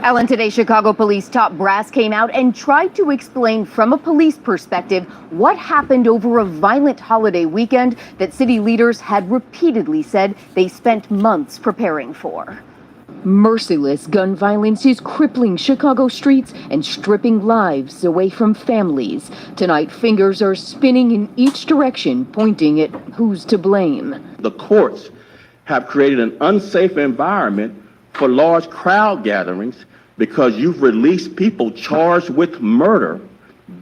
Ellen, today Chicago police top brass came out and tried to explain from a police perspective what happened over a violent holiday weekend that city leaders had repeatedly said they spent months preparing for. Merciless gun violence is crippling Chicago streets and stripping lives away from families. Tonight, fingers are spinning in each direction, pointing at who's to blame. The courts have created an unsafe environment for large crowd gatherings because you've released people charged with murder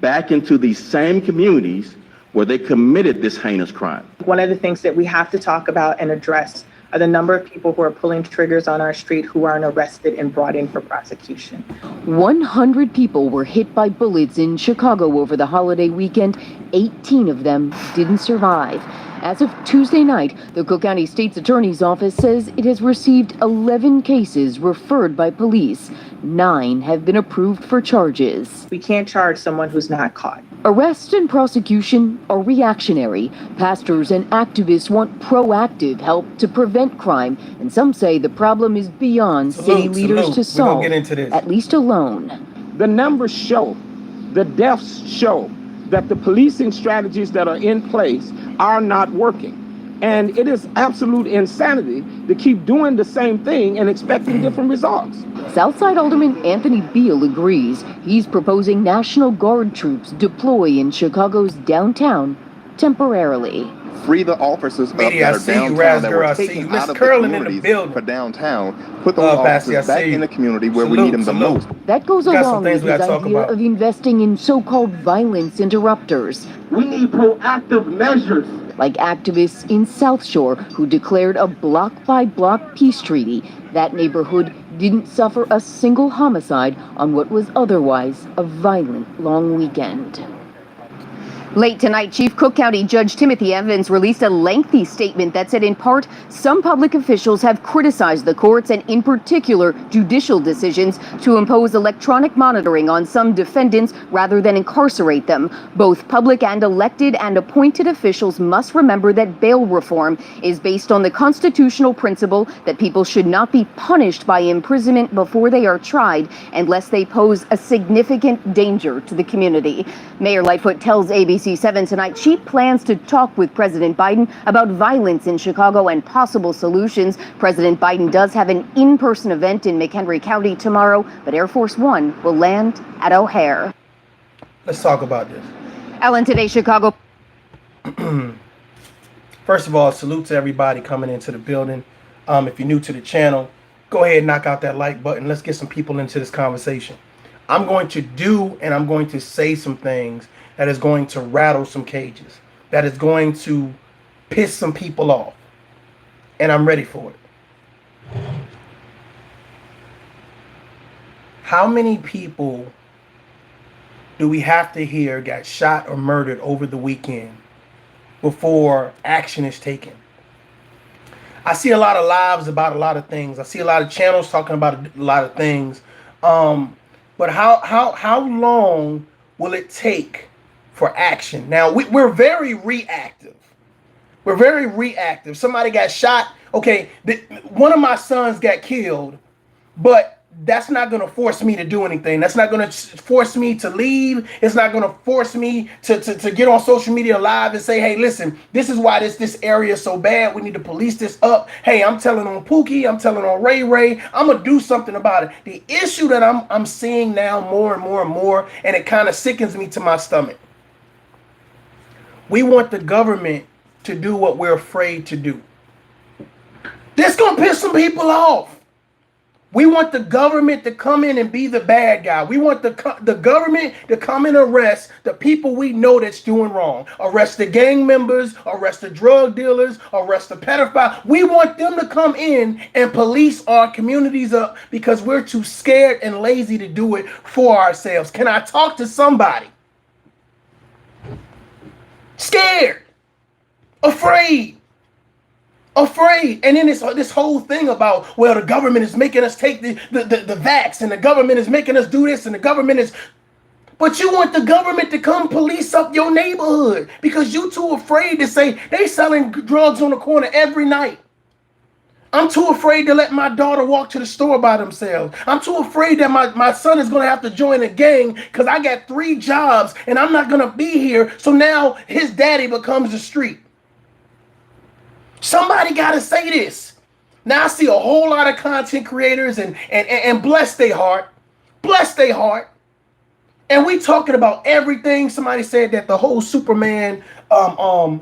back into these same communities where they committed this heinous crime. One of the things that we have to talk about and address are the number of people who are pulling triggers on our street who aren't arrested and brought in for prosecution. 100 people were hit by bullets in Chicago over the holiday weekend. 18 of them didn't survive. As of Tuesday night, the Cook County State's Attorney's Office says it has received 11 cases referred by police. 9 have been approved for charges. We can't charge someone who's not caught. Arrest and prosecution are reactionary. Pastors and activists want proactive help to prevent crime, and some say the problem is beyond city leaders to solve, at least alone. The numbers show, the deaths show that the policing strategies that are in place are not working. And it is absolute insanity to keep doing the same thing and expecting different results. Southside Alderman Anthony Beal agrees. He's proposing National Guard troops deploy in Chicago's downtown temporarily. Free the officers up that are downtown that were taken out of the communities for downtown. Put those officers back in the community where we need them the most. That goes along with his idea of investing in so-called violence interrupters. We need proactive measures. Like activists in South Shore who declared a block-by-block peace treaty. That neighborhood didn't suffer a single homicide on what was otherwise a violent long weekend. Late tonight, Chief Cook County Judge Timothy Evans released a lengthy statement that said, in part, some public officials have criticized the courts and, in particular, judicial decisions to impose electronic monitoring on some defendants rather than incarcerate them. Both public and elected and appointed officials must remember that bail reform is based on the constitutional principle that people should not be punished by imprisonment before they are tried unless they pose a significant danger to the community. Mayor Lightfoot tells ABC 7 tonight she plans to talk with President Biden about violence in Chicago and possible solutions. President Biden does have an in-person event in McHenry County tomorrow, but Air Force One will land at O'Hare. Let's talk about this. Ellen, today, Chicago. First of all, salute to everybody coming into the building. If you're new to the channel, go ahead and knock out that like button. Let's get some people into this conversation. I'm going to do and I'm going to say some things that is going to rattle some cages, that is going to piss some people off. And I'm ready for it. How many people do we have to hear got shot or murdered over the weekend before action is taken? I see a lot of lives about a lot of things. I see a lot of channels talking about a lot of things. But how long will it take for action? Now, we're very reactive. We're very reactive. Somebody got shot. Okay, one of my sons got killed, but that's not going to force me to do anything. That's not going to force me to leave. It's not going to force me to get on social media live and say, hey, listen, this is why this area is so bad. We need to police this up. Hey, I'm telling on Pookie. I'm telling on Ray Ray. I'm going to do something about it. The issue that I'm seeing now more and more and more, and it kind of sickens me to my stomach. We want the government to do what we're afraid to do. This going to piss some people off. We want the government to come in and be the bad guy. We want the government to come and arrest the people we know that's doing wrong. Arrest the gang members, arrest the drug dealers, arrest the pedophiles. We want them to come in and police our communities up because we're too scared and lazy to do it for ourselves. Can I talk to somebody? Scared, afraid. And then this whole thing about, well, the government is making us take the vax, and the government is making us do this, and the government is, but you want the government to come police up your neighborhood because you too afraid to say they selling drugs on the corner every night. I'm too afraid to let my daughter walk to the store by themselves. I'm too afraid that my son is going to have to join a gang because I got 3 jobs and I'm not going to be here. So now his daddy becomes the street. Somebody got to say this. Now I see a whole lot of content creators and bless their heart. Bless their heart. And we talking about everything. Somebody said that the whole Superman,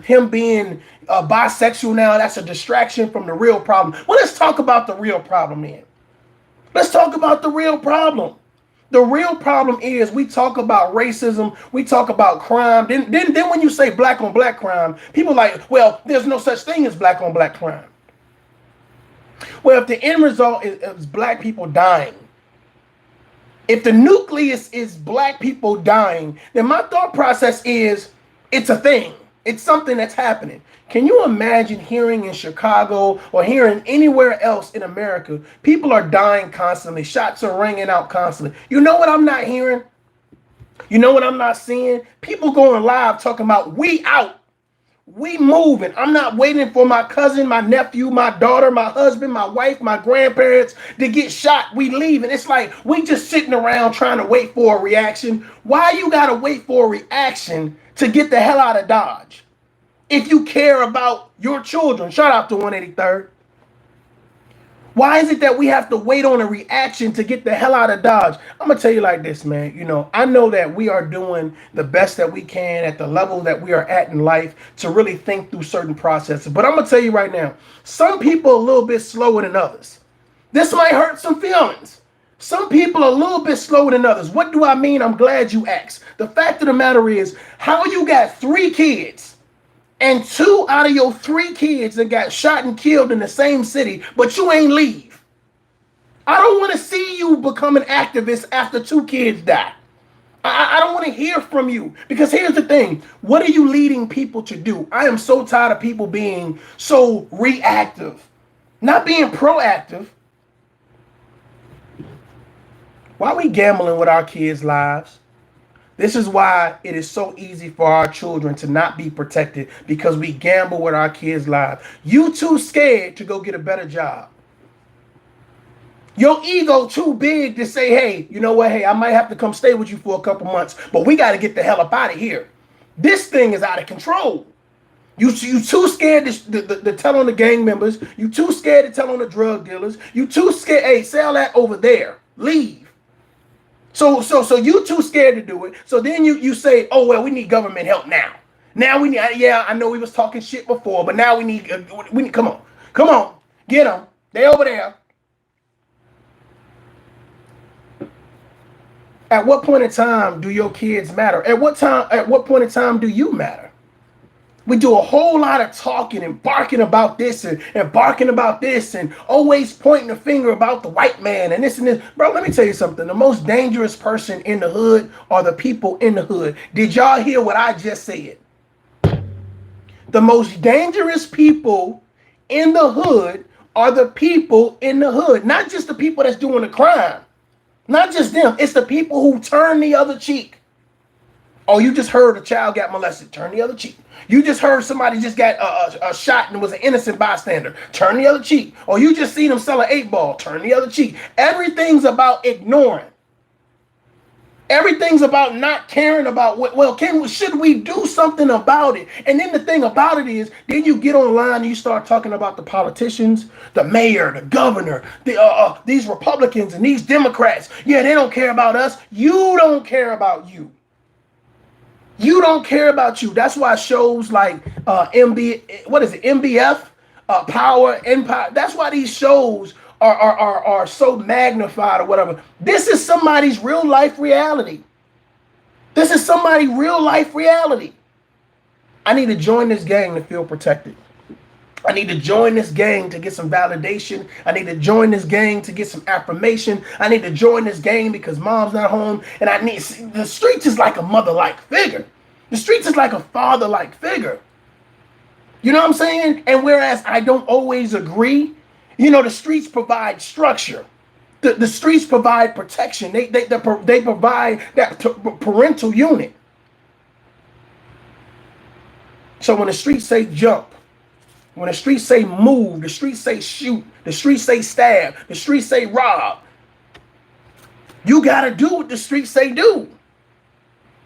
him being bisexual now, that's a distraction from the real problem. Well, let's talk about the real problem then. Let's talk about the real problem. The real problem is we talk about racism, we talk about crime. Then when you say black on black crime, people are like, well, there's no such thing as black on black crime. Well, if the end result is black people dying, if the nucleus is black people dying, then my thought process is it's a thing. It's something that's happening. Can you imagine hearing in Chicago or hearing anywhere else in America, people are dying constantly, shots are ringing out constantly. You know what I'm not hearing? You know what I'm not seeing? People going live talking about we out. We moving. I'm not waiting for my cousin, my nephew, my daughter, my husband, my wife, my grandparents to get shot. We leaving. It's like we just sitting around trying to wait for a reaction. Why you got to wait for a reaction to get the hell out of Dodge? If you care about your children, shout out to 183rd. Why is it that we have to wait on a reaction to get the hell out of Dodge? I'm going to tell you like this, man. You know, I know that we are doing the best that we can at the level that we are at in life to really think through certain processes. But I'm going to tell you right now, some people are a little bit slower than others. This might hurt some feelings. Some people are a little bit slower than others. What do I mean? I'm glad you asked. The fact of the matter is, how you got 3 kids and 2 out of your 3 kids that got shot and killed in the same city, but you ain't leave. I don't want to see you become an activist after 2 kids die. I don't want to hear from you, because here's the thing. What are you leading people to do? I am so tired of people being so reactive, not being proactive. Why are we gambling with our kids' lives? This is why it is so easy for our children to not be protected, because we gamble with our kids' lives. You too scared to go get a better job. Your ego too big to say, hey, you know what? Hey, I might have to come stay with you for a couple months, but we got to get the hell up out of here. This thing is out of control. You too scared to tell on the gang members. You too scared to tell on the drug dealers. You too scared. Hey, sell that over there. Leave. So you too scared to do it. So then you say, oh, well, we need government help now. Now we need, yeah, I know we was talking shit before, but now we need, come on, get them. They over there. At what point in time do your kids matter? At what point in time do you matter? We do a whole lot of talking and barking about this and barking about this and always pointing the finger about the white man and this and this. Bro, let me tell you something. The most dangerous person in the hood are the people in the hood. Did y'all hear what I just said? The most dangerous people in the hood are the people in the hood. Not just the people that's doing the crime. Not just them. It's the people who turn the other cheek. Oh, you just heard a child got molested. Turn the other cheek. You just heard somebody just got a shot and was an innocent bystander. Turn the other cheek. Or you just seen them sell an 8-ball. Turn the other cheek. Everything's about ignoring. Everything's about not caring about what, well, should we do something about it? And then the thing about it is, then you get online and you start talking about the politicians, the mayor, the governor, these Republicans and these Democrats. Yeah, they don't care about us. You don't care about you. You don't care about you. That's why shows like MBF, Power, Empire. That's why these shows are so magnified or whatever. This is somebody's real life reality. This is somebody's real life reality. I need to join this gang to feel protected. I need to join this gang to get some validation. I need to join this gang to get some affirmation. I need to join this gang because mom's not home. And the streets is like a mother-like figure. The streets is like a father-like figure. You know what I'm saying? And whereas I don't always agree, you know, the streets provide structure. The streets provide protection. They provide that parental unit. So when the streets say jump, When the streets say move, the streets say shoot, the streets say stab, the streets say rob, you gotta do what the streets say do.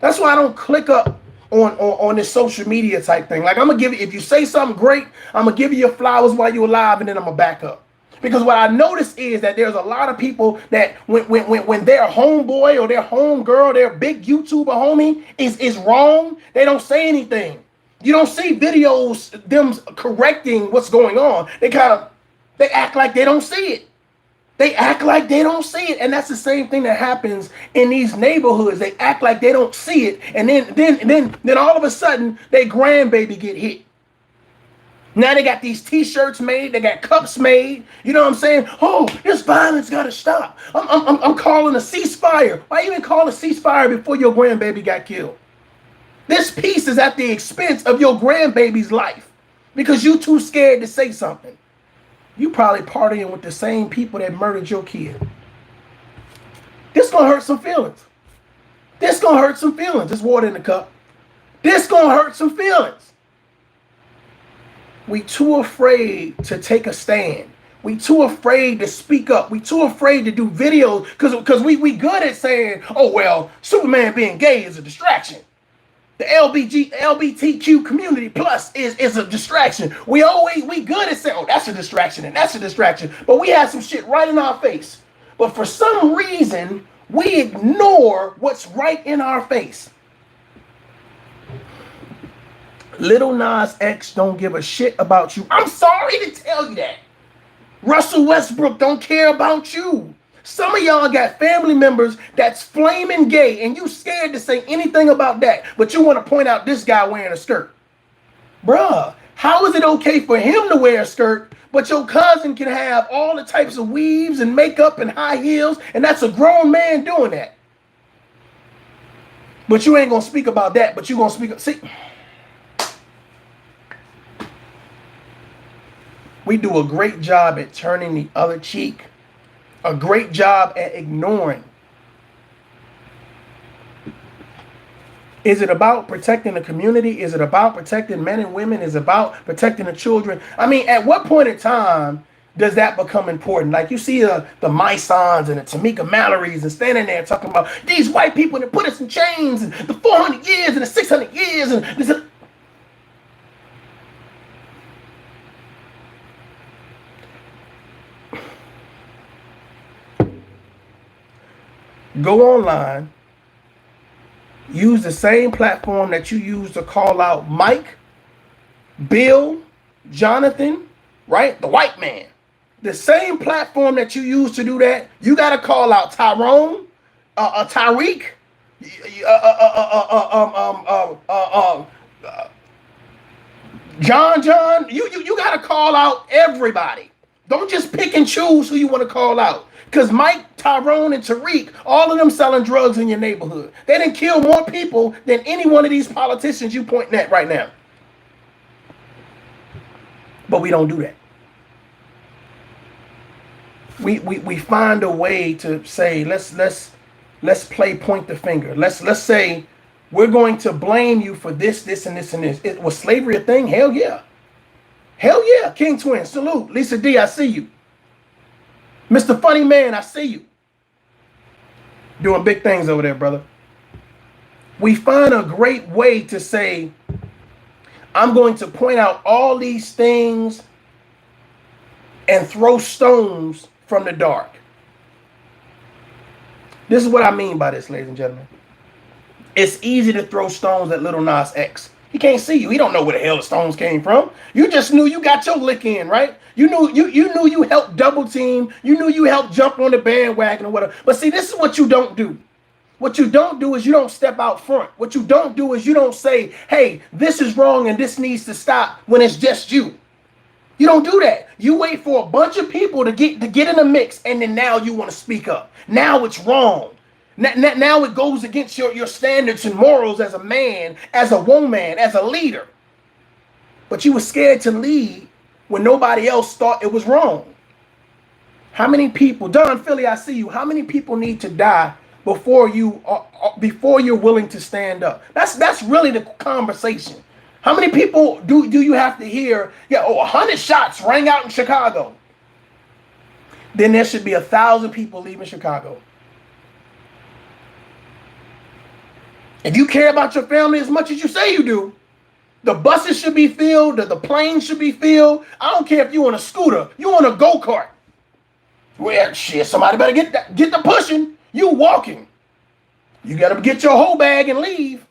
That's why I don't click up on this social media type thing. Like, I'm gonna give you, if you say something great, I'm gonna give you your flowers while you're alive, and then I'm gonna back up. Because what I notice is that there's a lot of people that when their homeboy or their homegirl, their big YouTuber homie is wrong, they don't say anything. You don't see videos them correcting what's going on. They act like they don't see it. They act like they don't see it. And that's the same thing that happens in these neighborhoods. They act like they don't see it. And then all of a sudden, their grandbaby get hit. Now they got these t-shirts made, they got cups made. You know what I'm saying? Oh, this violence gotta stop. I'm calling a ceasefire. Why even call a ceasefire before your grandbaby got killed? This peace is at the expense of your grandbaby's life because you too scared to say something. You probably partying with the same people that murdered your kid. This gonna hurt some feelings. This gonna hurt some feelings. There's water in the cup. This gonna hurt some feelings. We too afraid to take a stand. We too afraid to speak up. We too afraid to do videos because we good at saying, oh, well, Superman being gay is a distraction. The LGBTQ community plus is a distraction. We good at saying, oh, that's a distraction and that's a distraction. But we have some shit right in our face. But for some reason, we ignore what's right in our face. Lil Nas X don't give a shit about you. I'm sorry to tell you that. Russell Westbrook don't care about you. Some of y'all got family members that's flaming gay and you scared to say anything about that, but you want to point out this guy wearing a skirt. Bruh, how is it okay for him to wear a skirt, but your cousin can have all the types of weaves and makeup and high heels, and that's a grown man doing that? But you ain't going to speak about that, but you going to speak. See, we do a great job at turning the other cheek. A great job at ignoring. Is it about protecting the community? Is it about protecting men and women? Is it about protecting the children? I mean, at what point in time does that become important? Like you see the Mysons and the Tamika Mallorys and standing there talking about these white people that put us in chains and the 400 years and the 600 years and this. Go online, use the same platform that you use to call out Mike, Bill, Jonathan, right? The white man. The same platform that you use to do that, you got to call out Tyrone, Tariq, John. You got to call out everybody. Don't just pick and choose who you want to call out. Because Mike, Tyrone, and Tariq, all of them selling drugs in your neighborhood. They done kill more people than any one of these politicians you pointing at right now. But we don't do that. We find a way to say, let's play point the finger. Let's say we're going to blame you for this, and this, and this. Was slavery a thing? Hell yeah. Hell yeah. King Twin, salute. Lisa D, I see you. Mr. Funny Man, I see you. Doing big things over there, brother. We find a great way to say, I'm going to point out all these things and throw stones from the dark. This is what I mean by this, ladies and gentlemen. It's easy to throw stones at Lil Nas X. He can't see you. He don't know where the hell the stones came from. You just knew you got your lick in, right? You knew you helped double team. You knew you helped jump on the bandwagon or whatever. But see, this is what you don't do. What you don't do is you don't step out front. What you don't do is you don't say, hey, this is wrong and this needs to stop when it's just you. You don't do that. You wait for a bunch of people to get in the mix, and then now you want to speak up. Now it's wrong. Now it goes against your standards and morals as a man, as a woman, as a leader. But you were scared to lead when nobody else thought it was wrong. How many people, Don Philly, I see you. How many people need to die before you're willing to stand up? That's really the conversation. How many people do you have to hear? Yeah, 100 shots rang out in Chicago. Then there should be 1,000 people leaving Chicago. If you care about your family as much as you say you do, the buses should be filled, the planes should be filled. I don't care if you on a scooter, you on a go-kart. Well, shit, somebody better get the pushing. You walking. You got to get your whole bag and leave.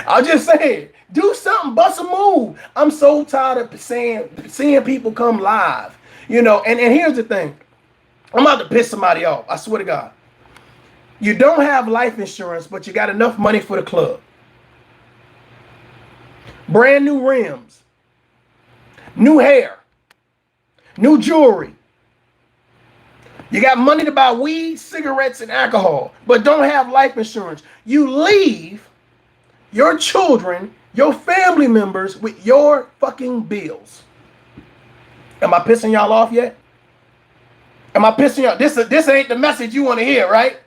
I'm just saying, do something, bust a move. I'm so tired of seeing people come live. You know, and here's the thing. I'm about to piss somebody off. I swear to God. You don't have life insurance, but you got enough money for the club. Brand new rims. New hair. New jewelry. You got money to buy weed, cigarettes, and alcohol, but don't have life insurance. You leave your children, your family members with your fucking bills. Am I pissing y'all off yet? Am I pissing y'all? This ain't the message you want to hear, right?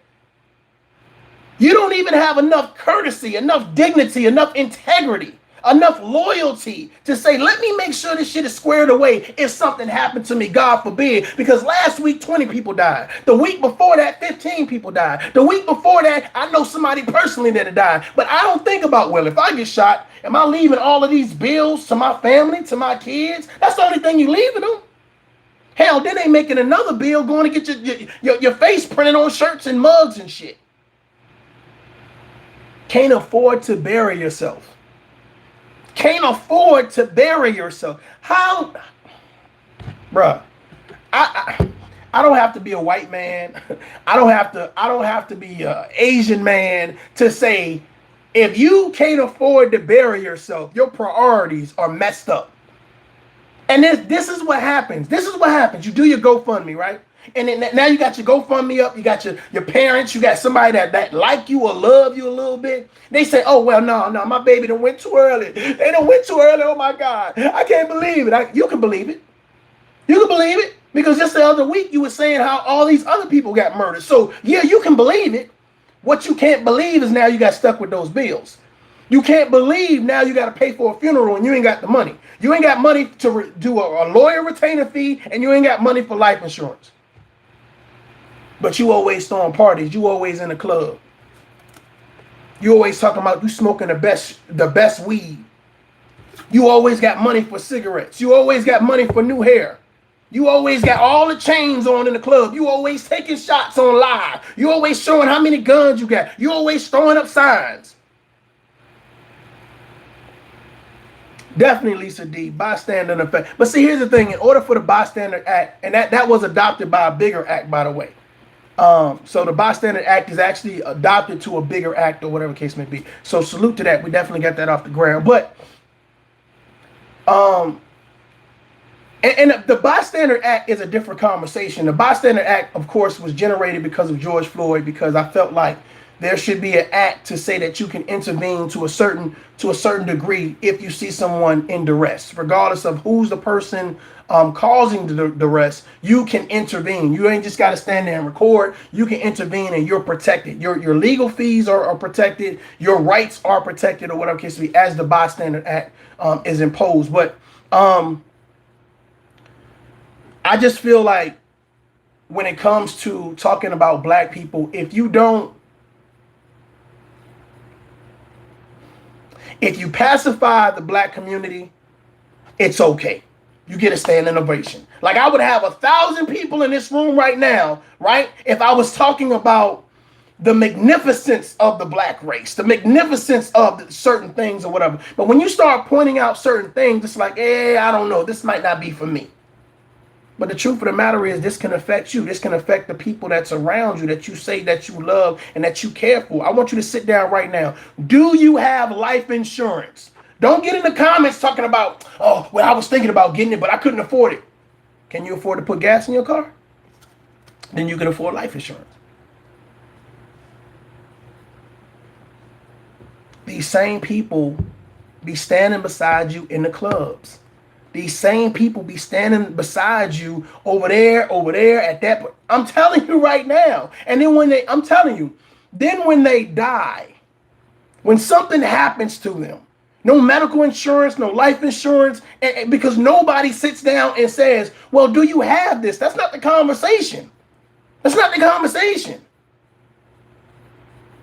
You don't even have enough courtesy, enough dignity, enough integrity, enough loyalty to say, let me make sure this shit is squared away if something happened to me, God forbid. Because last week, 20 people died. The week before that, 15 people died. The week before that, I know somebody personally that had died. But I don't think about, well, if I get shot, am I leaving all of these bills to my family, to my kids? That's the only thing you leaving them. Hell, then they making another bill going to get your face printed on shirts and mugs and shit. Can't afford to bury yourself. Can't afford to bury yourself. How, bruh? I don't have to be a white man. I don't have to be an Asian man to say, if you can't afford to bury yourself, your priorities are messed up. And this is what happens. This is what happens. You do your GoFundMe, right? And then now you got your GoFundMe up. You got your parents. You got somebody that like you or love you a little bit. They say, oh, well, no, my baby done went too early. They done went too early. Oh, my God. I can't believe it. You can believe it. You can believe it. Because just the other week, you were saying how all these other people got murdered. So, yeah, you can believe it. What you can't believe is now you got stuck with those bills. You can't believe now you got to pay for a funeral and you ain't got the money. You ain't got money to do a lawyer retainer fee, and you ain't got money for life insurance. But you always throwing parties. You always in the club. You always talking about you smoking the best weed. You always got money for cigarettes. You always got money for new hair. You always got all the chains on in the club. You always taking shots on live. You always showing how many guns you got. You always throwing up signs. Definitely, Lisa D, bystander effect. But see, here's the thing. In order for the bystander act, and that was adopted by a bigger act, by the way. So the bystander act is actually adopted to a bigger act, or whatever case may be. So salute to that. We definitely got that off the ground. But and the bystander act is a different conversation. The bystander act, of course, was generated because of George Floyd, because I felt like there should be an act to say that you can intervene to a certain degree if you see someone in duress, regardless of who's the person causing the duress. You can intervene. You ain't just got to stand there and record. You can intervene, and you're protected. Your legal fees are protected. Your rights are protected, or whatever case be, as the bystander act is imposed. But I just feel like when it comes to talking about black people, if you pacify the black community, it's okay. You get a standing ovation. Like, I would have 1,000 people in this room right now, right? If I was talking about the magnificence of the black race, the magnificence of certain things or whatever. But when you start pointing out certain things, it's like, I don't know, this might not be for me. But the truth of the matter is, this can affect you. This can affect the people that's around you, that you say that you love and that you care for. I want you to sit down right now. Do you have life insurance? Don't get in the comments talking about, oh, well, I was thinking about getting it, but I couldn't afford it. Can you afford to put gas in your car? Then you can afford life insurance. These same people be standing beside you in the clubs. These same people be standing beside you over there, at that point. I'm telling you right now. And then when they die, When something happens to them, no medical insurance, no life insurance, because nobody sits down and says, well, do you have this? That's not the conversation. That's not the conversation.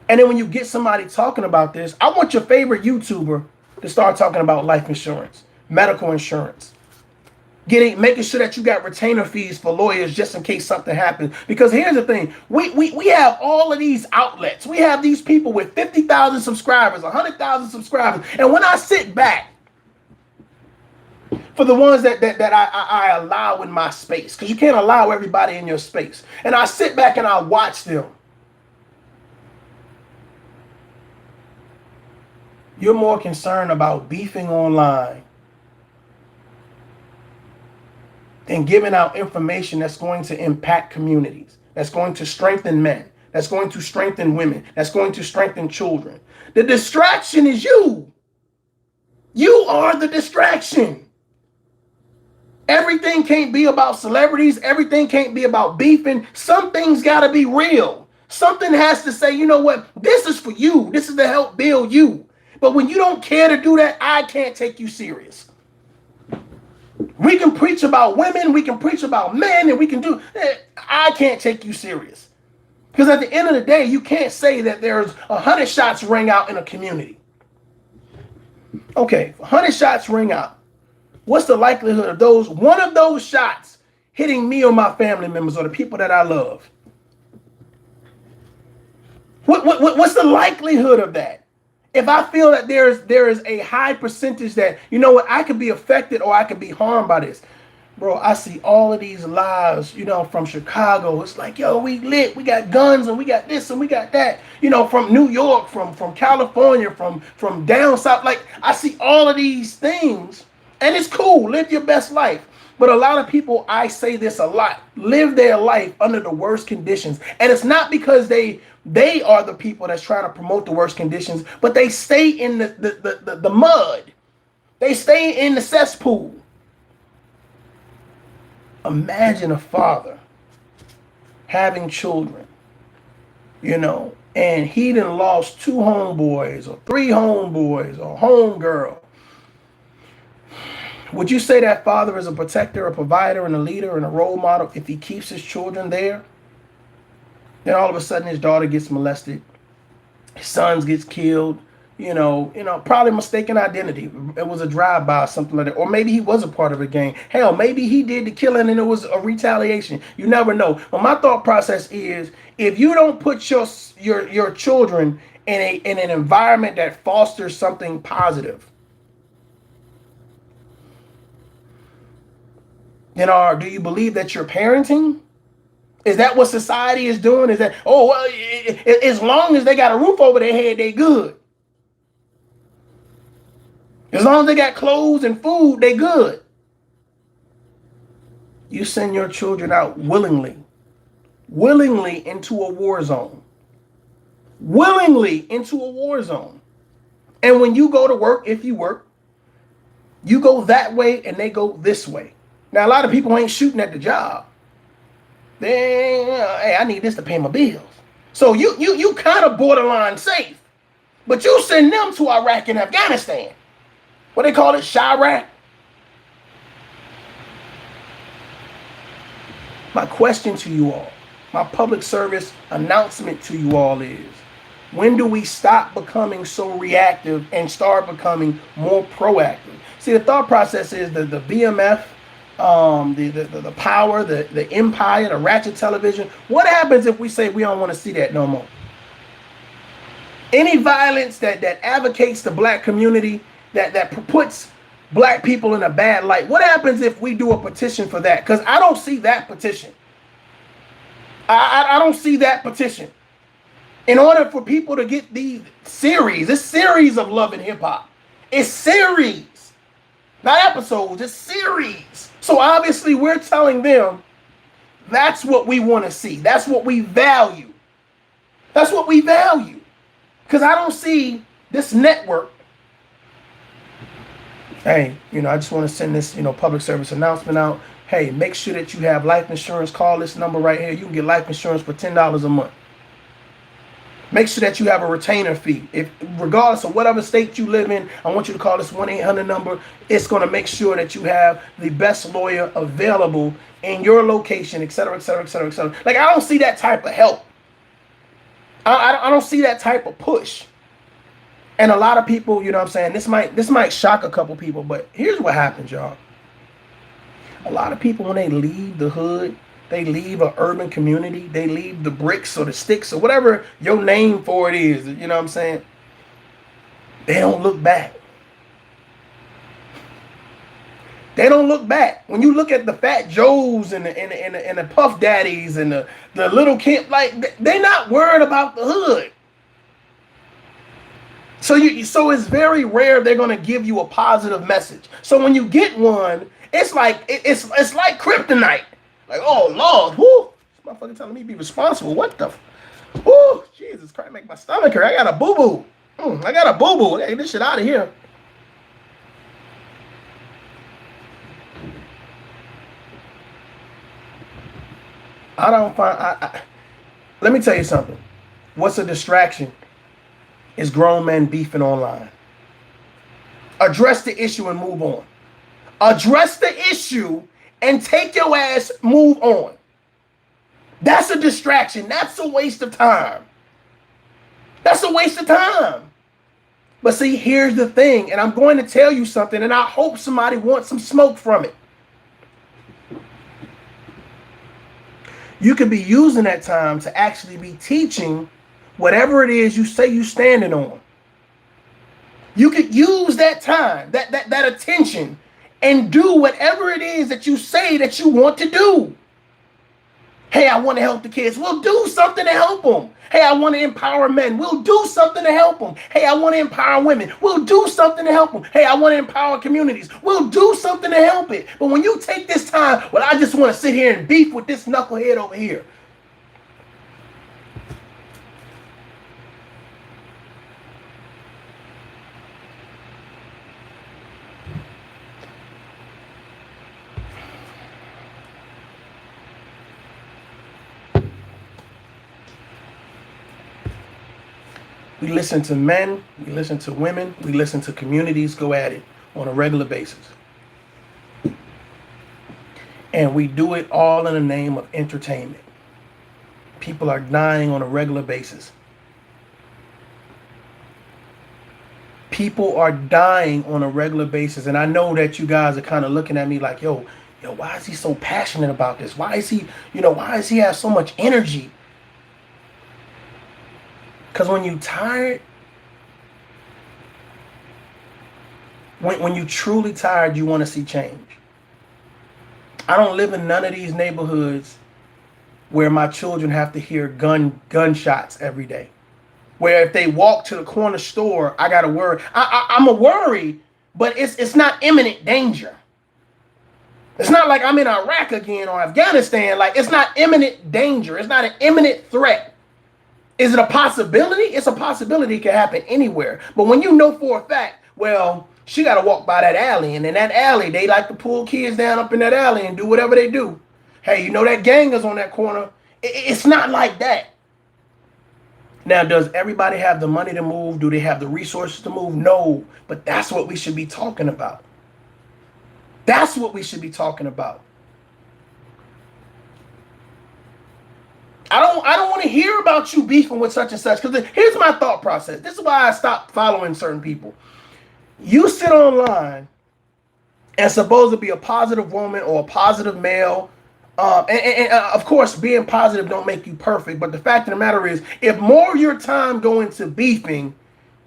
And then when you get somebody talking about this, I want your favorite YouTuber to start talking about life insurance, medical insurance, making sure that you got retainer fees for lawyers just in case something happens. Because here's the thing, we have all of these outlets. We have these people with 50,000 subscribers, 100,000 subscribers. And when I sit back, for the ones that I allow in my space, because you can't allow everybody in your space, and I sit back and I watch them, you're more concerned about beefing online than giving out information that's going to impact communities, that's going to strengthen men, that's going to strengthen women, that's going to strengthen children. The distraction is you. You are the distraction. Everything can't be about celebrities. Everything can't be about beefing. Some things got to be real. Something has to say, you know what? This is for you. This is to help build you. But when you don't care to do that, I can't take you serious. We can preach about women, we can preach about men, and we can do, I can't take you serious. Because at the end of the day, you can't say that there's 100 shots ring out in a community. Okay, 100 shots ring out. What's the likelihood of one of those shots hitting me or my family members or the people that I love? What's the likelihood of that? If I feel that there is a high percentage that, you know what, I could be affected or I could be harmed by this. Bro, I see all of these lives, from Chicago. It's like, yo, we lit. We got guns and we got this and we got that. From New York, from California, from down south. Like, I see all of these things and it's cool. Live your best life. But a lot of people, I say this a lot, live their life under the worst conditions. And it's not because they are the people that's trying to promote the worst conditions, but they stay in the mud. They stay in the cesspool. Imagine a father having children, and he done lost 2 homeboys or 3 homeboys or homegirl. Would you say that father is a protector, a provider, and a leader, and a role model if he keeps his children there? Then all of a sudden his daughter gets molested, his son gets killed, probably mistaken identity. It was a drive-by or something like that. Or maybe he was a part of a gang. Hell, maybe he did the killing and it was a retaliation. You never know. But my thought process is, if you don't put your children in an environment that fosters something positive, then do you believe that you're parenting? Is that what society is doing? Is that, as long as they got a roof over their head, they good. As long as they got clothes and food, they good. You send your children out willingly into a war zone. Willingly into a war zone. And when you go to work, if you work, you go that way and they go this way. Now, a lot of people ain't shooting at the job. Hey, I need this to pay my bills. So you kind of borderline safe. But you send them to Iraq and Afghanistan. What they call it, Chirac. My question to you all, my public service announcement to you all is, when do we stop becoming so reactive and start becoming more proactive? See, the thought process is that the BMF, the power, the empire, the ratchet television. What happens if we say we don't want to see that no more? Any violence that advocates the black community, that puts black people in a bad light. What happens if we do a petition for that? Because I don't see that petition. I don't see that petition. In order for people to get this series of Love and Hip Hop. It's series, not episodes, it's series. So obviously we're telling them that's what we want to see. That's what we value. That's what we value. Because I don't see this network. Hey, I just want to send this, public service announcement out. Hey, make sure that you have life insurance. Call this number right here. You can get life insurance for $10 a month. Make sure that you have a retainer fee. If regardless of whatever state you live in, I want you to call this 1-800 number. It's going to make sure that you have the best lawyer available in your location, et cetera, et cetera, et cetera, et cetera. Like, I don't see that type of help. I don't see that type of push. And a lot of people, you know what I'm saying, this might shock a couple people, but here's what happens, y'all. A lot of people, when they leave the hood, they leave an urban community, they leave the bricks or the sticks or whatever your name for it is, you know what I'm saying? They don't look back. They don't look back. When you look at the Fat Joes and the Puff Daddies and the Little Kim, like, they're not worried about the hood. So it's very rare they're gonna give you a positive message. So when you get one, it's like kryptonite. Like, oh Lord, whoo, this motherfucker telling me to be responsible. What the? Whoo, Jesus Christ, make my stomach hurt. I got a boo boo. I got a boo boo. Hey, get this shit out of here. I don't find. Let me tell you something. What's a distraction? Is grown men beefing online. Address the issue and move on. Address the issue and take your ass, move on. That's a distraction. That's a waste of time. That's a waste of time. But see, here's the thing, and I'm going to tell you something, and I hope somebody wants some smoke from it. You could be using that time to actually be teaching whatever it is you say you standing on. You could use that time, that attention, and do whatever it is that you say that you want to do. Hey, I want to help the kids. We'll do something to help them. Hey, I want to empower men. We'll do something to help them. Hey, I want to empower women. We'll do something to help them. Hey, I want to empower communities. We'll do something to help it. But when you take this time, well, I just want to sit here and beef with this knucklehead over here. We listen to men, we listen to women, we listen to communities go at it on a regular basis. And we do it all in the name of entertainment. People are dying on a regular basis. People are dying on a regular basis. And I know that you guys are kind of looking at me like, yo, why is he so passionate about this? Why is he have so much energy? Because when you're tired, when you're truly tired, you want to see change. I don't live in none of these neighborhoods where my children have to hear gunshots every day. Where if they walk to the corner store, I got to worry. I'm a worry, but it's not imminent danger. It's not like I'm in Iraq again or Afghanistan. Like, it's not imminent danger. It's not an imminent threat. Is it a possibility? It's a possibility. It can happen anywhere. But when you know for a fact, well, she got to walk by that alley. And in that alley, they like to pull kids down up in that alley and do whatever they do. Hey, you know that gang is on that corner. It's not like that. Now, does everybody have the money to move? Do they have the resources to move? No. But that's what we should be talking about. That's what we should be talking about. I don't want to hear about you beefing with such and such, because here's my thought process. This is why I stopped following certain people. You sit online and supposed to be a positive woman or a positive male. And of course, being positive don't make you perfect. But the fact of the matter is, if more of your time go into beefing,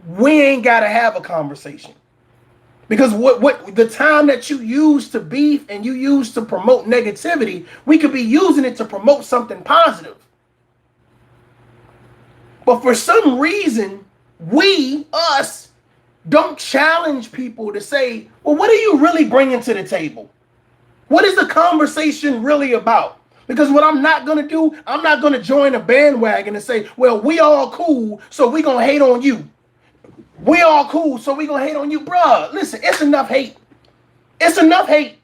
we ain't got to have a conversation. Because what the time that you use to beef and you use to promote negativity, we could be using it to promote something positive. But for some reason, us, don't challenge people to say, well, what are you really bringing to the table? What is the conversation really about? Because what I'm not going to do, I'm not going to join a bandwagon and say, well, we all cool, so we going to hate on you. We all cool, so we going to hate on you. Bruh, listen, it's enough hate. It's enough hate.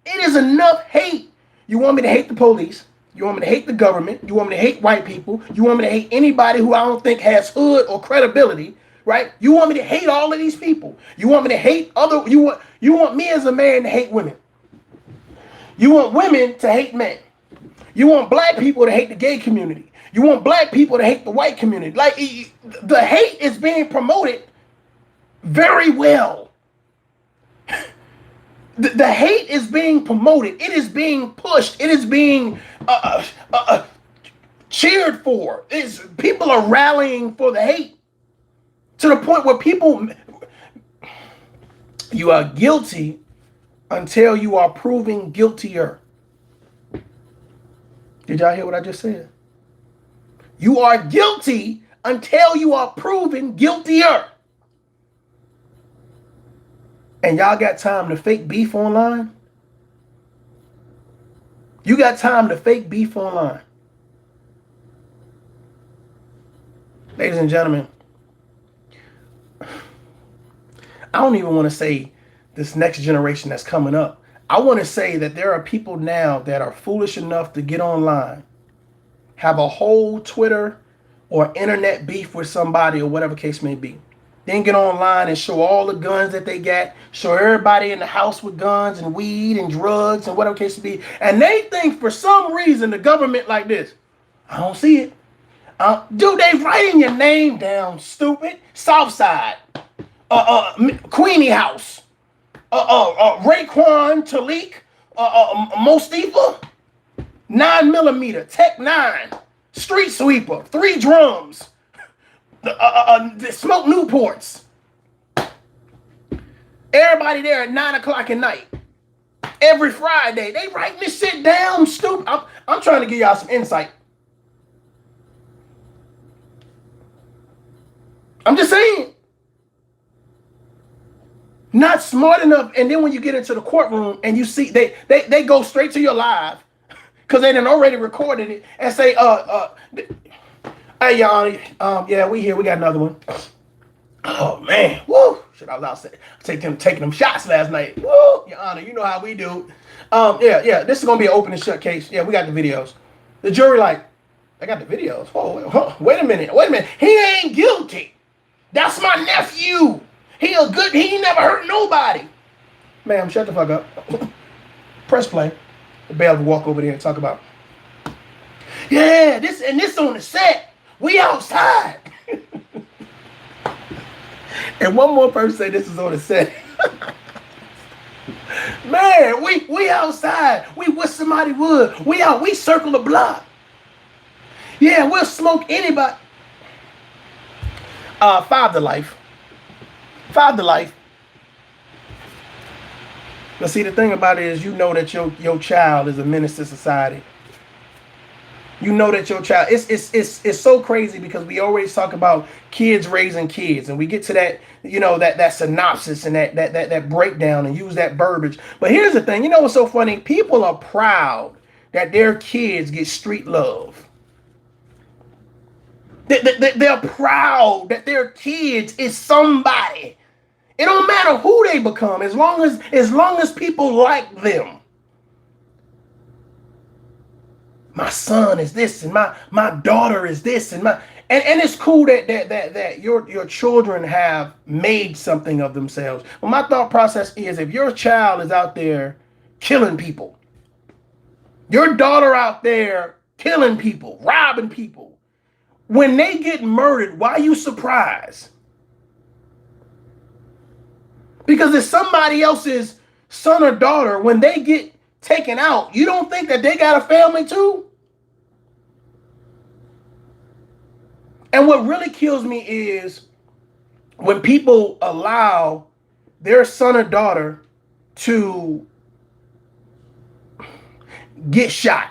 It is enough hate. You want me to hate the police. You want me to hate the government. You want me to hate white people. You want me to hate anybody who I don't think has hood or credibility, right? You want me to hate all of these people. You want me to hate you want me as a man to hate women. You want women to hate men. You want black people to hate the gay community. You want black people to hate the white community. Like, the hate is being promoted very well. The hate is being promoted. It is being pushed. It is being cheered for. People are rallying for the hate to the point where you are guilty until you are proven guiltier. Did y'all hear what I just said? You are guilty until you are proven guiltier. And y'all got time to fake beef online? You got time to fake beef online. Ladies and gentlemen, I don't even want to say this next generation that's coming up. I want to say that there are people now that are foolish enough to get online, have a whole Twitter or internet beef with somebody or whatever case may be. Then get online and show all the guns that they got, show everybody in the house with guns and weed and drugs and whatever case may be. And they think for some reason the government like this. I don't see it. Dude, they writing your name down, stupid. Southside, Queenie House, Raekwon, Talik, Mostifa, 9mm, Tech 9, Street Sweeper, 3 drums, the Smoke Newports. Everybody there at 9 o'clock at night. Every Friday. They writing this shit down, stupid. I'm trying to give y'all some insight. I'm just saying. Not smart enough. And then when you get into the courtroom and you see they go straight to your live because they done already recorded it and say, hey, Your Honor, yeah, we here. We got another one. Oh, man. Woo. Shit, I was out taking them shots last night. Woo. Your Honor, you know how we do. Yeah. This is going to be an open and shut case. Yeah, we got the videos. The jury like, I got the videos. Oh, wait a minute. He ain't guilty. That's my nephew. He ain't never hurt nobody. Ma'am, shut the fuck up. Press play. The bailiff will walk over there and talk about, yeah, this on the set. We outside. And one more person say this is on the set. Man, we outside. We wish somebody would. We circle the block. Yeah, we'll smoke anybody. 5 to life. 5 to life. But see, the thing about it is, you know that your child is a menace to society. You know that your child, it's so crazy because we always talk about kids raising kids, and we get to that, that synopsis and that breakdown and use that verbiage. But here's the thing, what's so funny? People are proud that their kids get street love. They're proud that their kids is somebody. It don't matter who they become, as long as people like them. My son is this, and my daughter is this, and it's cool that your children have made something of themselves. But my thought process is, if your child is out there killing people, your daughter out there killing people, robbing people, when they get murdered, why are you surprised? Because it's somebody else's son or daughter. When they get taken out, you don't think that they got a family too? And what really kills me is when people allow their son or daughter to get shot.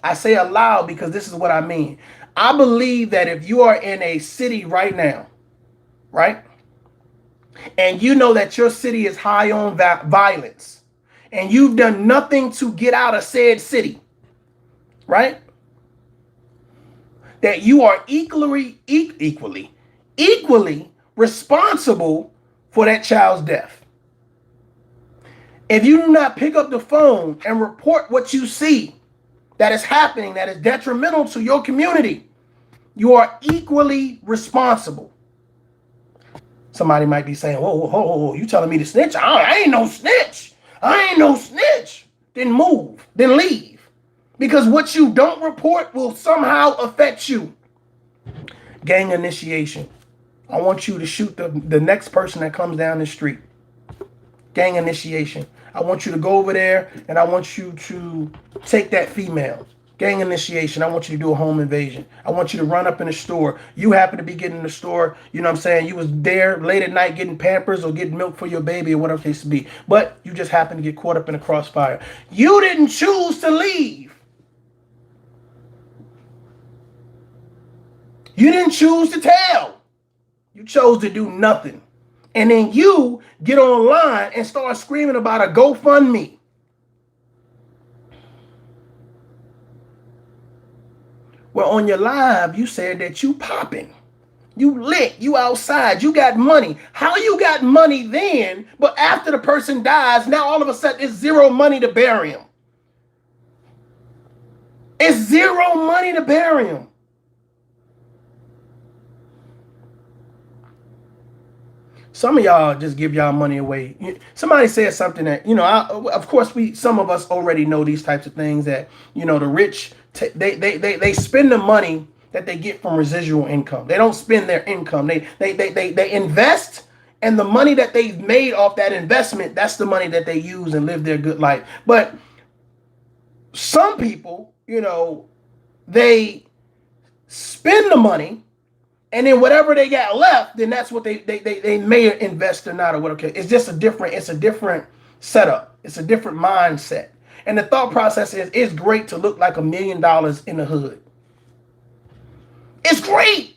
I say allow because this is what I mean. I believe that if you are in a city right now, right, and you know that your city is high on violence, and you've done nothing to get out of said city, right, that you are equally responsible for that child's death. If you do not pick up the phone and report what you see, that is happening that is detrimental to your community, you are equally responsible. Somebody might be saying, whoa, you telling me to snitch? I ain't no snitch. I ain't no snitch. Then move, then leave. Because what you don't report will somehow affect you. Gang initiation. I want you to shoot the next person that comes down the street. Gang initiation. I want you to go over there and I want you to take that female. Gang initiation. I want you to do a home invasion. I want you to run up in the store. You happen to be getting in the store. You know what I'm saying? You was there late at night getting Pampers or getting milk for your baby or whatever the case to be. But you just happened to get caught up in a crossfire. You didn't choose to leave. You didn't choose to tell. You chose to do nothing. And then you get online and start screaming about a GoFundMe. Well, on your live, you said that you popping. You lit. You outside. You got money. How you got money then, but after the person dies, now all of a sudden it's zero money to bury him. It's zero money to bury him. Some of y'all just give y'all money away. Somebody said something that, of course, some of us already know these types of things that, the rich, they spend the money that they get from residual income. They don't spend their income. They invest, and the money that they've made off that investment, that's the money that they use and live their good life. But some people, they spend the money, and then whatever they got left, then that's what they may invest or not or what. Okay, it's a different setup. It's a different mindset. And the thought process is, it's great to look like $1 million in the hood. It's great.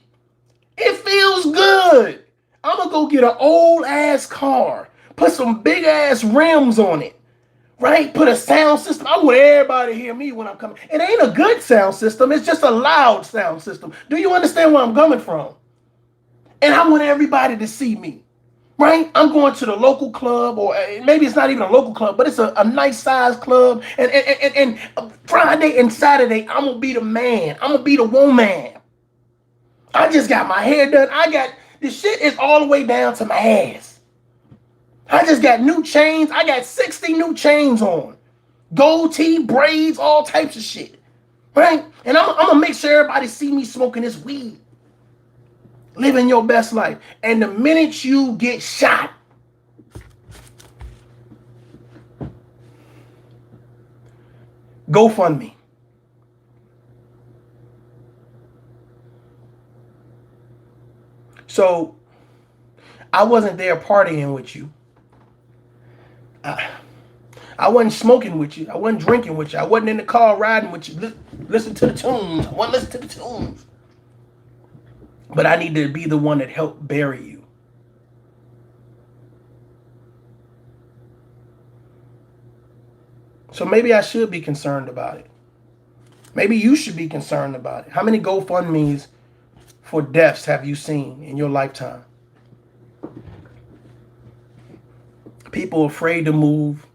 It feels good. I'm gonna go get an old ass car, put some big ass rims on it, right? Put a sound system. I want everybody to hear me when I'm coming. It ain't a good sound system. It's just a loud sound system. Do you understand where I'm coming from? And I want everybody to see me, right? I'm going to the local club, or maybe it's not even a local club, but it's a nice size club. And Friday and Saturday, I'm going to be the man. I'm going to be the woman. I just got my hair done. The shit is all the way down to my ass. I just got new chains. I got 60 new chains on. Gold tee, braids, all types of shit. Right? And I'm going to make sure everybody see me smoking this weed. Living your best life. And the minute you get shot, GoFundMe. So I wasn't there partying with you. I wasn't smoking with you. I wasn't drinking with you. I wasn't in the car riding with you. Listen to the tunes. I wasn't listening to the tunes. But I need to be the one that helped bury you. So maybe I should be concerned about it. Maybe you should be concerned about it. How many GoFundMes for deaths have you seen in your lifetime? People afraid to move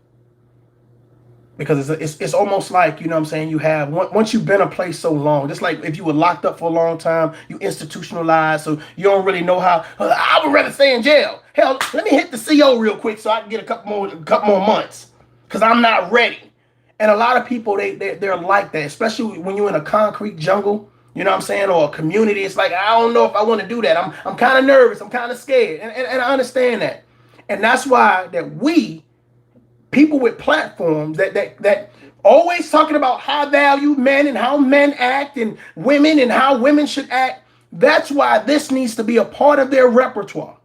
because it's almost like, you know what I'm saying, you have, once you've been a place so long, just like if you were locked up for a long time, you institutionalized, so you don't really know how. I would rather stay in jail. Hell, let me hit the CO real quick so I can get a couple more months, because I'm not ready. And a lot of people, they're like that, especially when you're in a concrete jungle, you know what I'm saying, or a community. It's like, I don't know if I want to do that. I'm kind of nervous. I'm kind of scared. And I understand that. And that's why that people with platforms that always talking about high value men and how men act and women and how women should act. That's why this needs to be a part of their repertoire.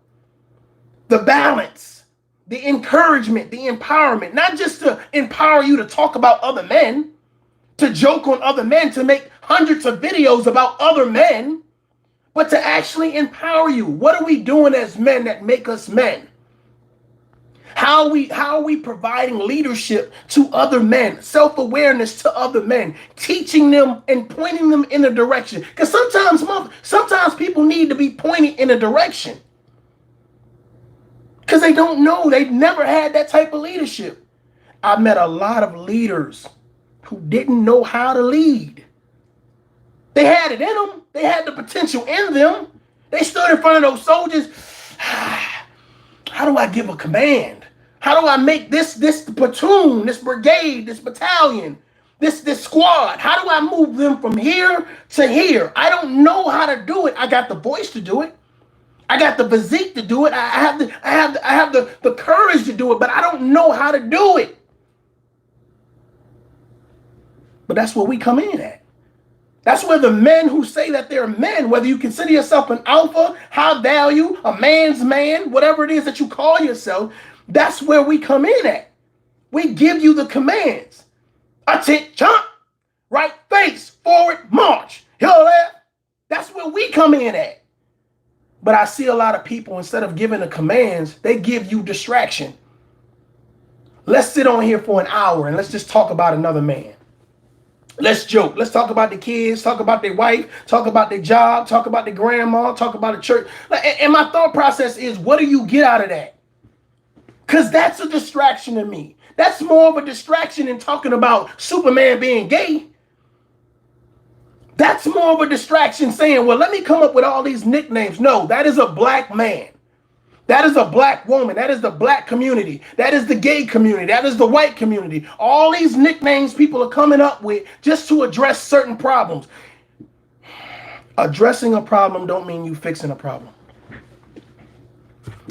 The balance, the encouragement, the empowerment, not just to empower you to talk about other men, to joke on other men, to make hundreds of videos about other men, but to actually empower you. What are we doing as men that make us men? How are we providing leadership to other men, self-awareness to other men, teaching them and pointing them in a direction? Because sometimes people need to be pointed in a direction because they don't know. They've never had that type of leadership. I've met a lot of leaders who didn't know how to lead. They had it in them. They had the potential in them. They stood in front of those soldiers. How do I give a command? How do I make this platoon, this brigade, this battalion, this squad? How do I move them from here to here? I don't know how to do it. I got the voice to do it. I got the physique to do it. I have the courage to do it, but I don't know how to do it. But that's where we come in at. That's where the men who say that they're men, whether you consider yourself an alpha, high value, a man's man, whatever it is that you call yourself, that's where we come in at. We give you the commands. Attention, right face, forward, march. Hear that? That's where we come in at. But I see a lot of people, instead of giving the commands, they give you distraction. Let's sit on here for an hour and let's just talk about another man. Let's joke. Let's talk about the kids, talk about their wife, talk about their job, talk about their grandma, talk about the church. And my thought process is, what do you get out of that? Because that's a distraction to me. That's more of a distraction than talking about Superman being gay. That's more of a distraction saying, well, let me come up with all these nicknames. No, that is a black man. That is a black woman. That is the black community. That is the gay community. That is the white community. All these nicknames people are coming up with just to address certain problems. Addressing a problem don't mean you fixing a problem.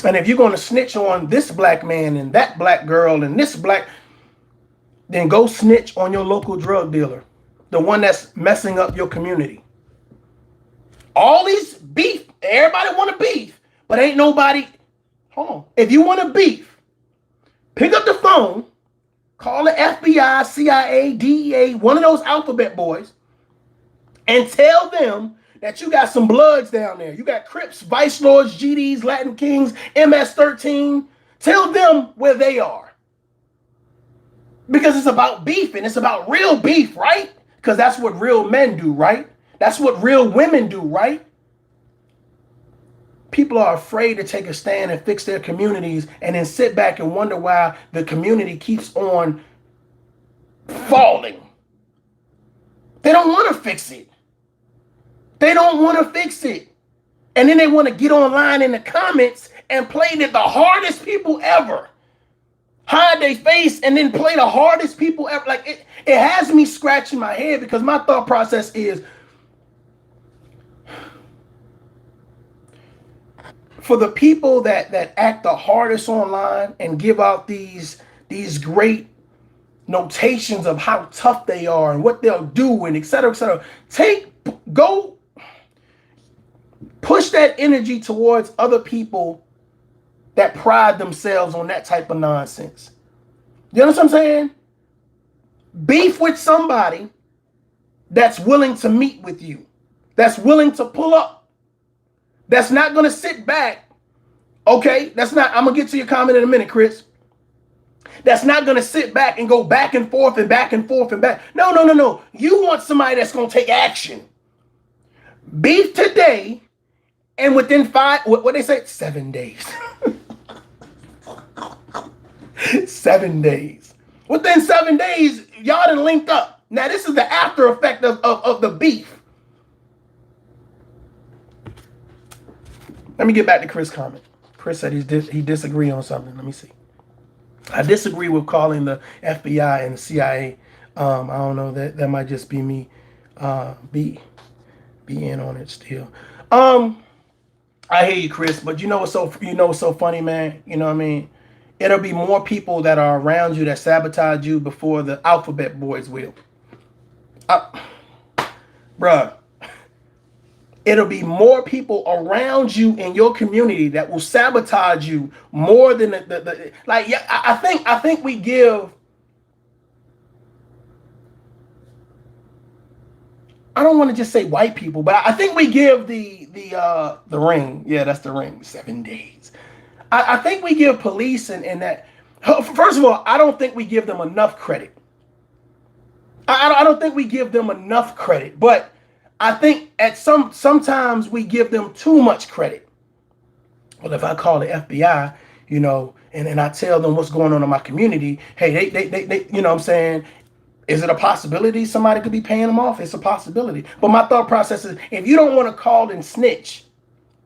And if you're going to snitch on this black man and that black girl and this black, then go snitch on your local drug dealer, the one that's messing up your community. All these beef, everybody want to beef, but ain't nobody. Hold on. If you want to beef, pick up the phone, call the FBI, CIA, DEA, one of those alphabet boys, and tell them that you got some bloods down there. You got Crips, Vice Lords, GDs, Latin Kings, MS-13. Tell them where they are. Because it's about beef, and it's about real beef, right? Because that's what real men do, right? That's what real women do, right? People are afraid to take a stand and fix their communities and then sit back and wonder why the community keeps on falling. They don't want to fix it. They don't want to fix it. And then they want to get online in the comments and play the hardest people ever. Hide their face and then play the hardest people ever. Like it has me scratching my head because my thought process is, for the people that act the hardest online and give out these great notations of how tough they are and what they'll do and et cetera, go push that energy towards other people that pride themselves on that type of nonsense. You know what I'm saying? Beef with somebody that's willing to meet with you, that's willing to pull up, that's not going to sit back. Okay, that's not, I'm going to get to your comment in a minute, Chris. That's not going to sit back and go back and forth and back and forth and back. No. You want somebody that's going to take action. Beef today, and within what they say, 7 days. 7 days. Within 7 days, y'all done linked up. Now, this is the after effect of the beef. Let me get back to Chris' comment. Chris said he disagree on something. Let me see. I disagree with calling the FBI and the CIA. I don't know, that might just be me be in on it still. I hear you, Chris, but you know what's so funny, man? You know what I mean? It'll be more people that are around you that sabotage you before the alphabet boys will. Bruh. It'll be more people around you in your community that will sabotage you more than I think we give. I don't want to just say white people, but I think we give the ring. Yeah, that's the ring. 7 days. I think we give police and that. First of all, I don't think we give them enough credit. I don't think we give them enough credit, but I think sometimes we give them too much credit. Well, if I call the FBI, and I tell them what's going on in my community, hey, they you know what I'm saying? Is it a possibility somebody could be paying them off? It's a possibility. But my thought process is, if you don't want to call and snitch,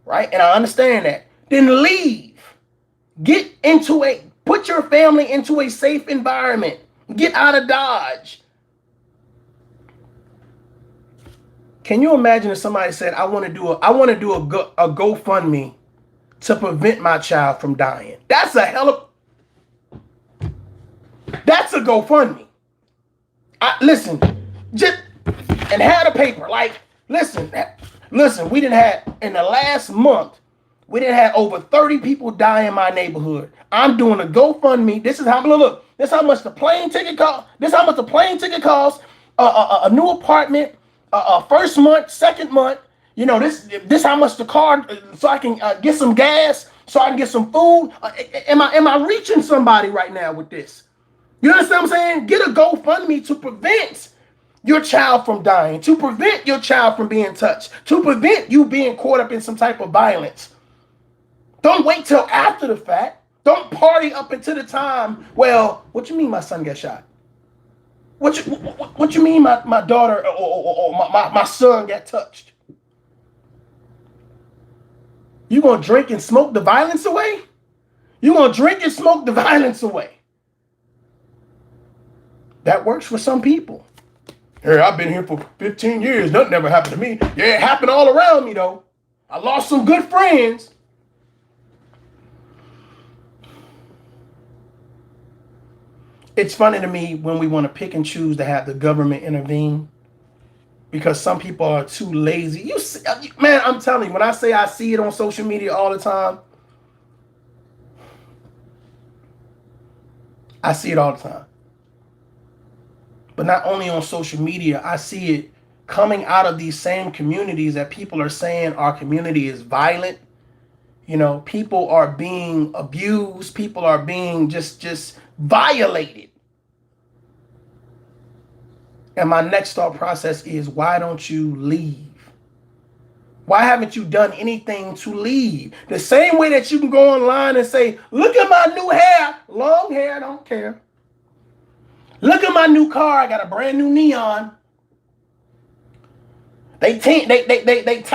right? And I understand that, then leave. Put your family into a safe environment. Get out of Dodge. Can you imagine if somebody said, I want to do a GoFundMe to prevent my child from dying? That's a GoFundMe. Listen, and had a paper. Like, listen, we didn't have, in the last month, we didn't have over 30 people die in my neighborhood. I'm doing a GoFundMe. This is how, look, this is how much the plane ticket costs. This is how much the plane ticket costs, a new apartment, first month, second month. You know, this how much the car, so I can get some gas, so I can get some food. Am I reaching somebody right now with this? You understand what I'm saying? Get a GoFundMe to prevent your child from dying, to prevent your child from being touched, to prevent you being caught up in some type of violence. Don't wait till after the fact. Don't party up until the time. Well, what you mean my son got shot? What you mean my daughter or my son got touched? You gonna drink and smoke the violence away? You gonna drink and smoke the violence away? That works for some people. Hey, I've been here for 15 years. Nothing ever happened to me. Yeah, it happened all around me though. I lost some good friends. It's funny to me when we want to pick and choose to have the government intervene, because some people are too lazy. Man, I'm telling you, when I say I see it on social media all the time, I see it all the time. But not only on social media, I see it coming out of these same communities that people are saying our community is violent. You know, people are being abused. People are being just violated. And my next thought process is, why don't you leave? Why haven't you done anything to leave? The same way that you can go online and say, look at my new hair. Long hair, don't care. Look at my new car. I got a brand new neon. They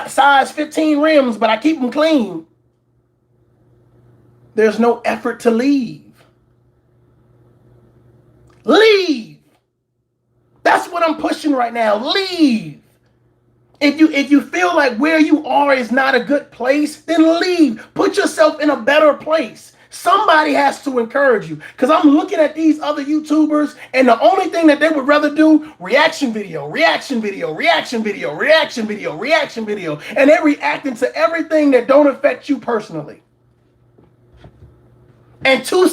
size 15 rims, but I keep them clean. There's no effort to leave. Leave. That's what I'm pushing right now. Leave. If you feel like where you are is not a good place, then leave. Put yourself in a better place. Somebody has to encourage you. Because I'm looking at these other YouTubers, and the only thing that they would rather do, reaction video, reaction video, reaction video, reaction video, reaction video. And they're reacting to everything that don't affect you personally. And too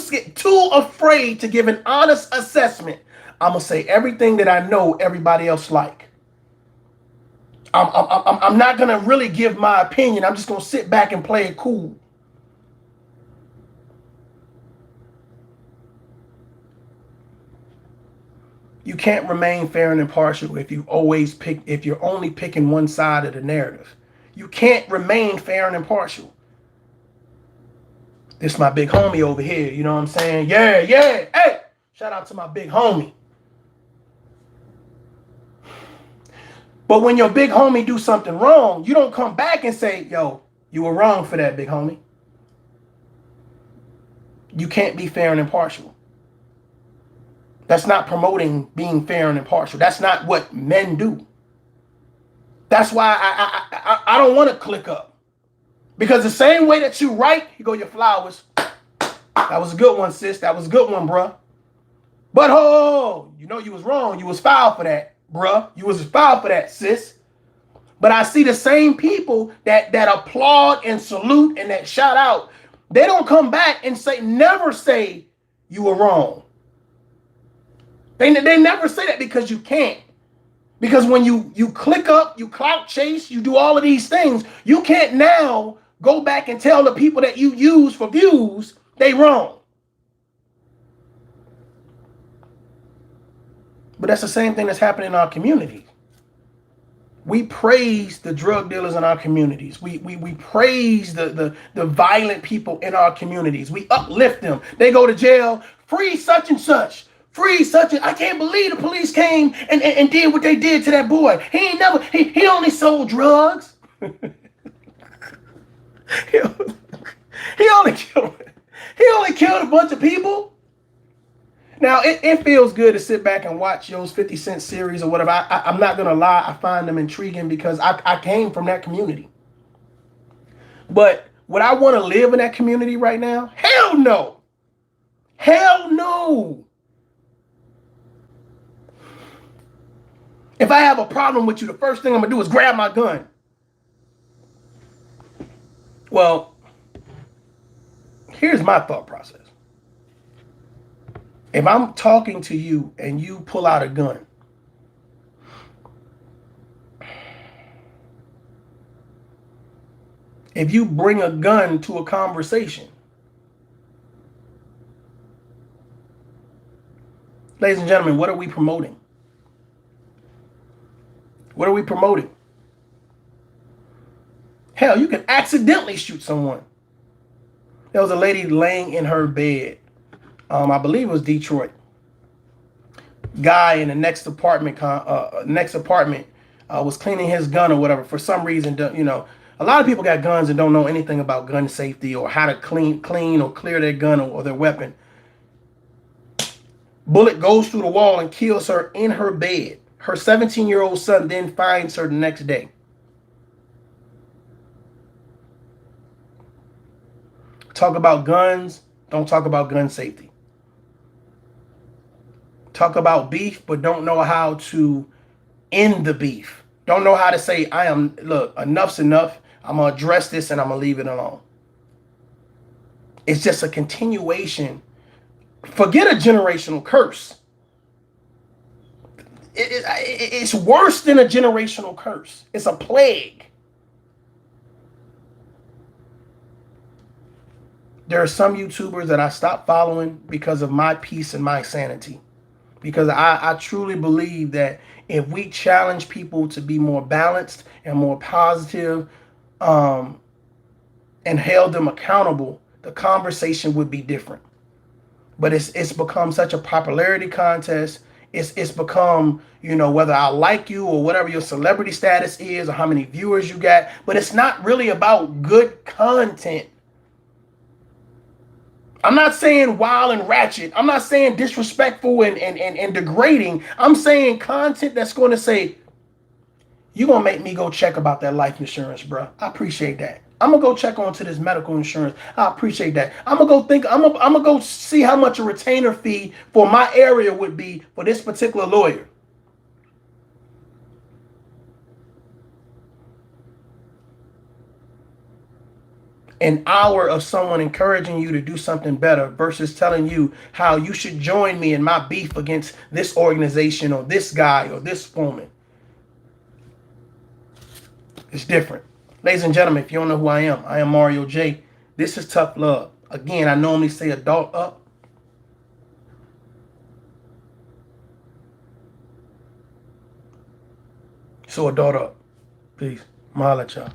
afraid to give an honest assessment. I'm going to say everything that I know everybody else like. I'm not going to really give my opinion. I'm just going to sit back and play it cool. You can't remain fair and impartial if you're only picking one side of the narrative. You can't remain fair and impartial. This is my big homie over here. You know what I'm saying? Yeah. Hey, shout out to my big homie. But when your big homie do something wrong, you don't come back and say, yo, you were wrong for that, big homie. You can't be fair and impartial. That's not promoting being fair and impartial. That's not what men do. That's why I don't want to click up. Because the same way that you write, you go, your flowers. That was a good one, sis. That was a good one, bruh. But you know you was wrong. You was foul for that, bruh. You was foul for that, sis. But I see the same people that applaud and salute and that shout out. They don't come back and never say you were wrong. They never say that, because you can't. Because when you click up, you clout chase, you do all of these things, you can't now go back and tell the people that you use for views they wrong. But that's the same thing that's happening in our community. We praise the drug dealers in our communities. We praise the violent people in our communities. We uplift them. They go to jail, free such and such. free such a, I can't believe the police came and did what they did to that boy. He only sold drugs. he only killed a bunch of people. Now, it feels good to sit back and watch those 50 Cent series or whatever. I'm not going to lie. I find them intriguing because I came from that community. But would I want to live in that community right now? Hell no. Hell no. If I have a problem with you, the first thing I'm going to do is grab my gun. Well, here's my thought process. If I'm talking to you and you pull out a gun, if you bring a gun to a conversation, ladies and gentlemen, what are we promoting? What are we promoting? Hell, you can accidentally shoot someone. There was a lady laying in her bed. I believe it was Detroit. Guy in the next apartment was cleaning his gun or whatever. For some reason, a lot of people got guns and don't know anything about gun safety or how to clean or clear their gun or their weapon. Bullet goes through the wall and kills her in her bed. Her 17-year-old son then finds her the next day. Talk about guns, don't talk about gun safety. Talk about beef, but don't know how to end the beef. Don't know how to say, look, enough's enough. I'm going to address this and I'm going to leave it alone. It's just a continuation. Forget a generational curse. It's worse than a generational curse. It's a plague. There are some YouTubers that I stopped following because of my peace and my sanity. Because I truly believe that if we challenge people to be more balanced and more positive and held them accountable, the conversation would be different. But it's become such a popularity contest. It's become, whether I like you or whatever your celebrity status is or how many viewers you got. But it's not really about good content. I'm not saying wild and ratchet. I'm not saying disrespectful and degrading. I'm saying content that's going to say, you're going to make me go check about that life insurance, bro. I appreciate that. I'm going to go check onto this medical insurance. I appreciate that. I'm going to go see how much a retainer fee for my area would be for this particular lawyer. An hour of someone encouraging you to do something better versus telling you how you should join me in my beef against this organization or this guy or this woman. It's different. Ladies and gentlemen, if you don't know who I am Mario J. This is Tough Love. Again, I normally say adult up. So adult up. Peace. Mahalo, y'all.